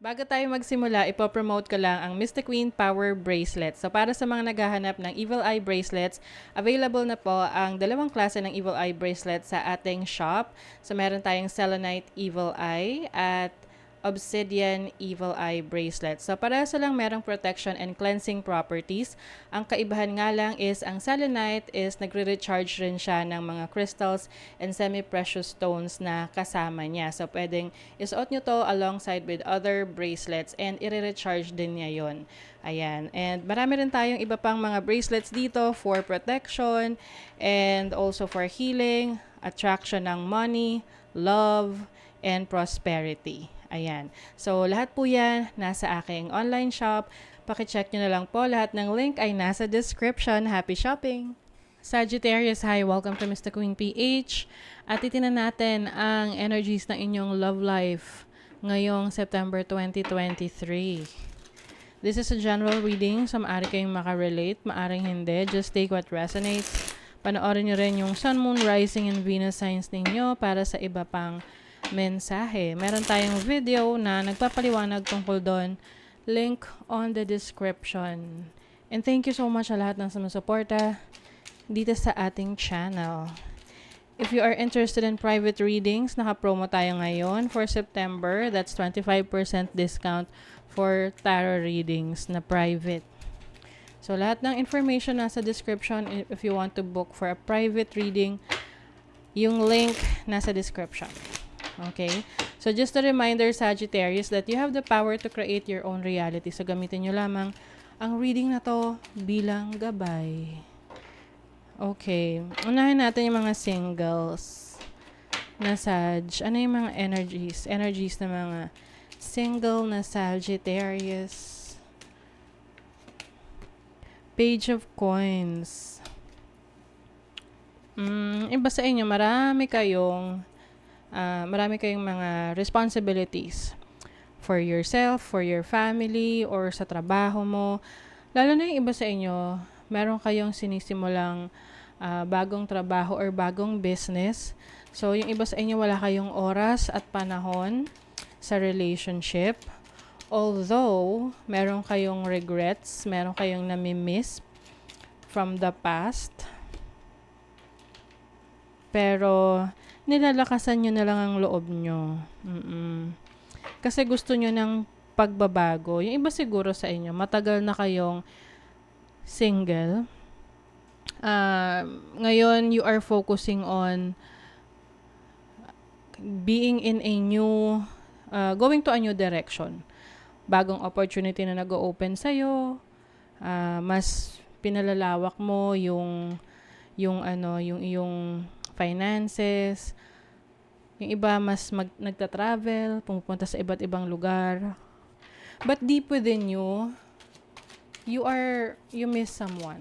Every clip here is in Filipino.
Bago tayo magsimula, ipopromote ko lang ang Mystic Queen Power Bracelet. So para sa mga naghahanap ng Evil Eye Bracelets, available na po ang dalawang klase ng Evil Eye Bracelet sa ating shop. So meron tayong Selenite Evil Eye at Obsidian Evil Eye Bracelet. So para sa lang merong protection and cleansing properties. Ang kaibahan nga lang is ang selenite is nagre-recharge rin siya ng mga crystals and semi-precious stones na kasama niya. So pwedeng isuot nyo to alongside with other bracelets and i-recharge din niya yon. Ayan. And marami rin tayong iba pang mga bracelets dito for protection and also for healing, attraction ng money, love, and prosperity. Ayan. So, lahat po yan nasa aking online shop. Pakicheck nyo na lang po. Lahat ng link ay nasa description. Happy shopping! Sagittarius, hi! Welcome to Mr. Queen PH. At titinan natin ang energies ng inyong love life ngayong September 2023. This is a general reading, so maaari kayong makarelate, maaring hindi. Just take what resonates. Panoorin nyo rin yung Sun, Moon, Rising, and Venus signs ninyo para sa iba pang mensahe. Meron tayong video na nagpapaliwanag tungkol doon. Link on the description. And thank you so much sa lahat ng sumusuporta dito sa ating channel. If you are interested in private readings, naka-promo tayo ngayon for September. That's 25% discount for tarot readings na private. So, lahat ng information nasa description. If you want to book for a private reading, yung link nasa description. Okay? So, just a reminder, Sagittarius, that you have the power to create your own reality. So, gamitin nyo lamang ang reading na to bilang gabay. Okay. Unahin natin yung mga singles na Sag. Ano yung mga energies? Energies ng mga single na Sagittarius. Page of Coins. Iba sa inyo, marami kayong mga responsibilities for yourself, for your family, or sa trabaho mo. Lalo na yung iba sa inyo, meron kayong sinisimulang bagong trabaho or bagong business. So, yung iba sa inyo, wala kayong oras at panahon sa relationship. Although, meron kayong regrets, meron kayong nami-miss from the past. Pero, nilalakasan nyo na lang ang loob nyo. Kasi gusto nyo ng pagbabago. Yung iba siguro sa inyo, matagal na kayong single. Ngayon, you are focusing on being in a new, going to a new direction. Bagong opportunity na nag-o-open sa'yo. Mas pinalalawak mo yung iyong finances. Yung iba mas nagta-travel, pumupunta sa iba't ibang lugar. But deep within you, you miss someone.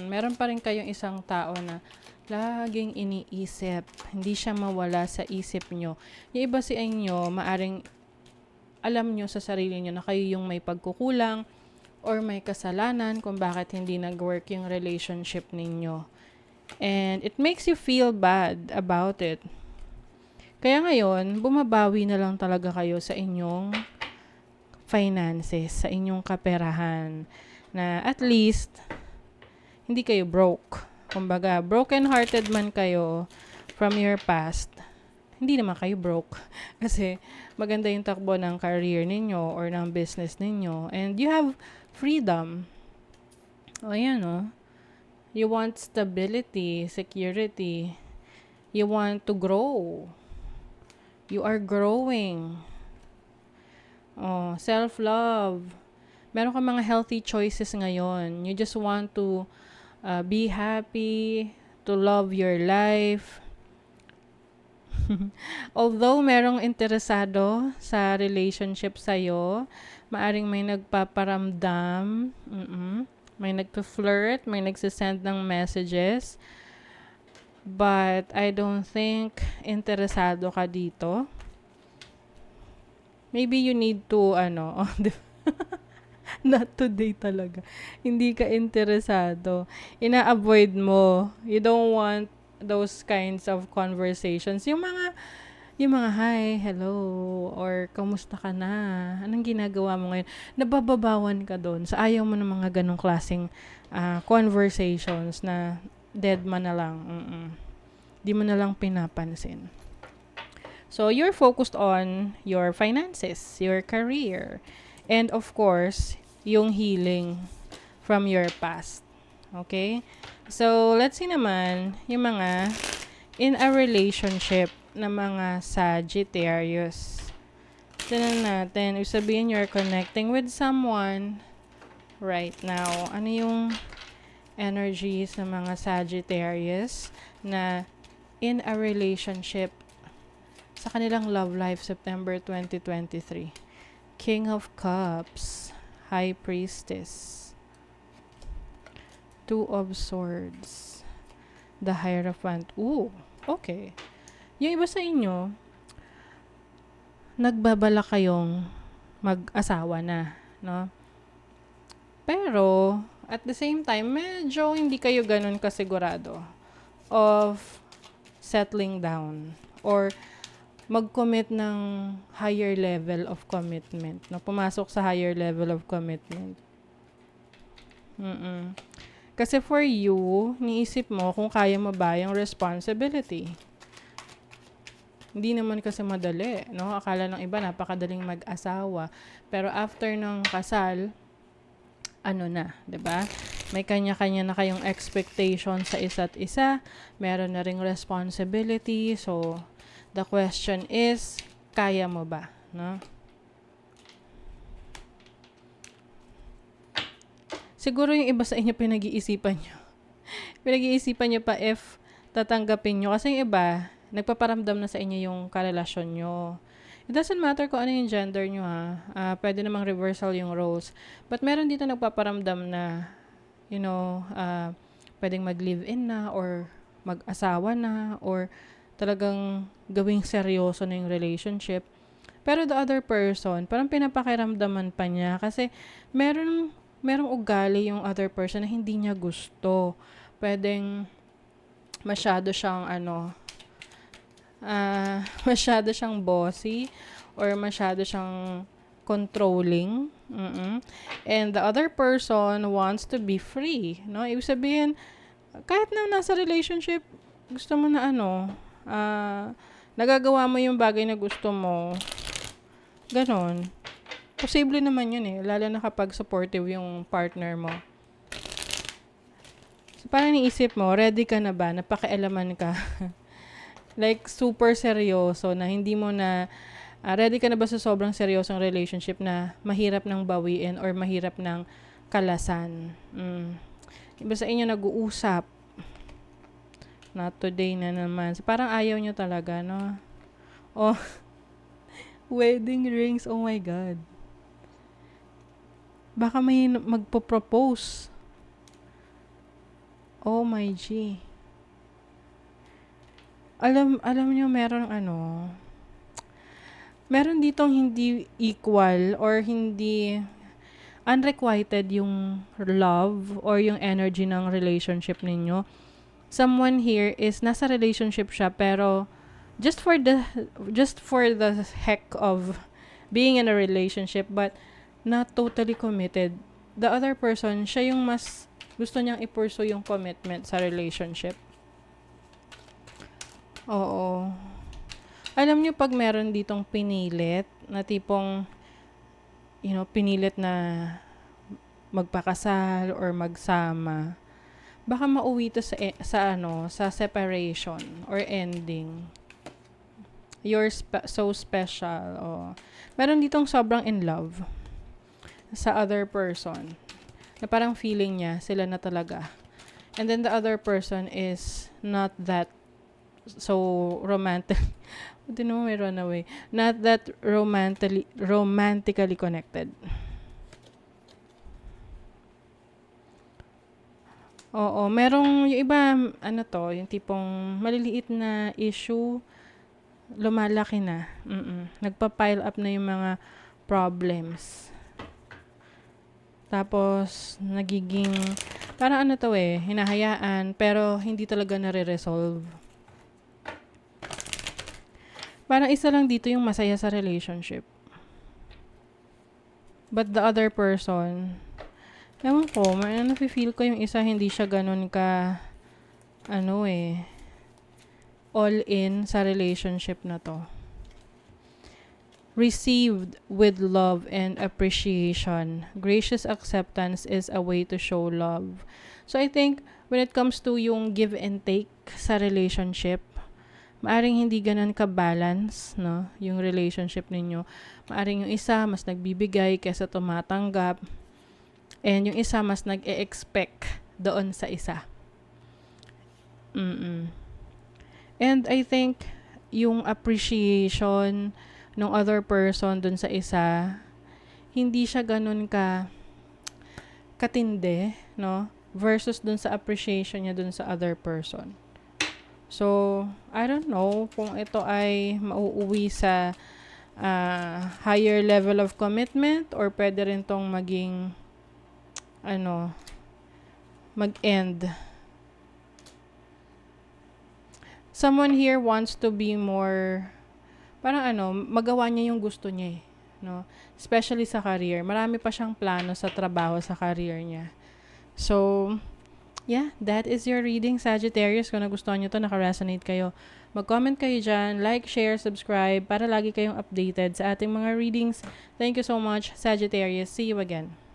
Meron pa rin kayong isang tao na laging iniisip. Hindi siya mawala sa isip nyo. Yung iba sa inyo, maaring alam nyo sa sarili nyo na kayo yung may pagkukulang or may kasalanan kung bakit hindi nag-work yung relationship ninyo. And it makes you feel bad about it. Kaya ngayon, bumabawi na lang talaga kayo sa inyong finances, sa inyong kaperahan. Na at least, hindi kayo broke. Kumbaga, broken-hearted man kayo from your past, hindi naman kayo broke. Kasi maganda yung takbo ng career ninyo or ng business ninyo. And you have freedom. O yan o. You want stability, security. You want to grow. You are growing. Oh, self-love. Meron ka mga healthy choices ngayon. You just want to be happy, to love your life. Although merong interesado sa relationship sa'yo, maaring may nagpaparamdam, may nagpa-flirt, may nagsisend ng messages. But I don't think interesado ka dito. Maybe you need to, not today talaga. Hindi ka interesado. Ina-avoid mo. You don't want those kinds of conversations. Yung mga Yung mga hi, hello, or kamusta ka na? Anong ginagawa mo ngayon? Nabababawan ka doon. Sa ayaw mo ng mga ganong klaseng conversations na dead man na lang. Di mo na lang pinapansin. So, you're focused on your finances, your career, and of course, yung healing from your past. Okay? So, let's see naman yung mga in a relationship na mga Sagittarius. Tignan natin. Ibig sabihin, you're connecting with someone right now. Ano yung energies ng mga Sagittarius na in a relationship sa kanilang love life September 2023? King of Cups, High Priestess, Two of Swords, the Hierophant. Ooh, okay. Yung iba sa inyo, nagbabala kayong mag-asawa na, no? Pero, at the same time, medyo hindi kayo ganun kasigurado of settling down or mag-commit ng higher level of commitment, no? Pumasok sa higher level of commitment. Kasi for you, niisip mo kung kaya mo ba yung responsibility. Hindi naman kasi madali, no? Akala ng iba napakadaling mag-asawa. Pero after ng kasal, ano na, 'di ba? May kanya-kanya na kayong expectation sa isa't isa, meron na ring responsibility. So, the question is, kaya mo ba, no? Siguro yung iba sa inyo pinag-iisipan nyo. Pinag-iisipan nyo pa if tatanggapin nyo. Kasi yung iba, nagpaparamdam na sa inyo yung karelasyon nyo. It doesn't matter kung ano yung gender nyo ha. Pwede namang reversal yung roles. But meron dito nagpaparamdam na, pwedeng mag-live-in na or mag-asawa na or talagang gawing seryoso na yung relationship. Pero the other person, parang pinapakiramdaman pa niya kasi merong ugali yung other person na hindi niya gusto. Pwedeng masyado siyang masyado siyang bossy or masyado siyang controlling. And the other person wants to be free, no? Ibig sabihin, kahit na nasa relationship, gusto mo na nagagawa mo yung bagay na gusto mo. Ganon. Posible naman yun eh, lalo na kapag supportive yung partner mo. So, parang niisip mo, ready ka na ba? Napakialaman ka? Like, super seryoso na hindi mo na, ready ka na ba sa sobrang seryosong relationship na mahirap nang bawiin or mahirap nang kalasan? Iba sa inyo nag-uusap. Not today na naman. So, parang ayaw nyo talaga, no? Oh, wedding rings, oh my God. Baka may magpo-propose. Oh my G. Alam nyo, meron ditong hindi equal or hindi unrequited yung love or yung energy ng relationship ninyo. Someone here is nasa relationship siya pero just for the heck of being in a relationship but not totally committed. The other person, siya yung mas gusto niyang i-pursue yung commitment sa relationship. Oo. Alam niyo pag meron ditong pinilit na tipong pinilit na magpakasal or magsama, baka mauwi to sa separation or ending. You're so special. Oh. Meron ditong sobrang in love sa other person. Na parang feeling niya, sila na talaga. And then the other person is not that so romantic. Hindi naman may runaway. Not that romantically connected. Oo, merong yung iba, yung tipong maliliit na issue, lumalaki na. Nagpa-pile up na yung mga problems. Tapos, nagiging, parang hinahayaan, pero hindi talaga nare-resolve. Parang isa lang dito yung masaya sa relationship. But the other person, ewan ko, nafe-feel ko yung isa hindi siya ganun ka, all in sa relationship na to. Received with love and appreciation. Gracious acceptance is a way to show love. So I think when it comes to yung give and take sa relationship, maaring hindi ganun ka-balance, no? Yung relationship ninyo. Maaring yung isa mas nagbibigay kaysa tumatanggap. And yung isa mas nag-e-expect doon sa isa. And I think yung appreciation ng other person dun sa isa, hindi siya ganun katindi, no? Versus dun sa appreciation niya dun sa other person. So, I don't know kung ito ay mauuwi sa higher level of commitment or pwede rin tong maging mag-end. Someone here wants to be more magawa niya yung gusto niya no? Especially sa career. Marami pa siyang plano sa trabaho, sa career niya. So, yeah, that is your reading, Sagittarius. Kung nagustuhan nyo to, naka-resonate kayo, mag-comment kayo dyan, like, share, subscribe, para lagi kayong updated sa ating mga readings. Thank you so much, Sagittarius. See you again.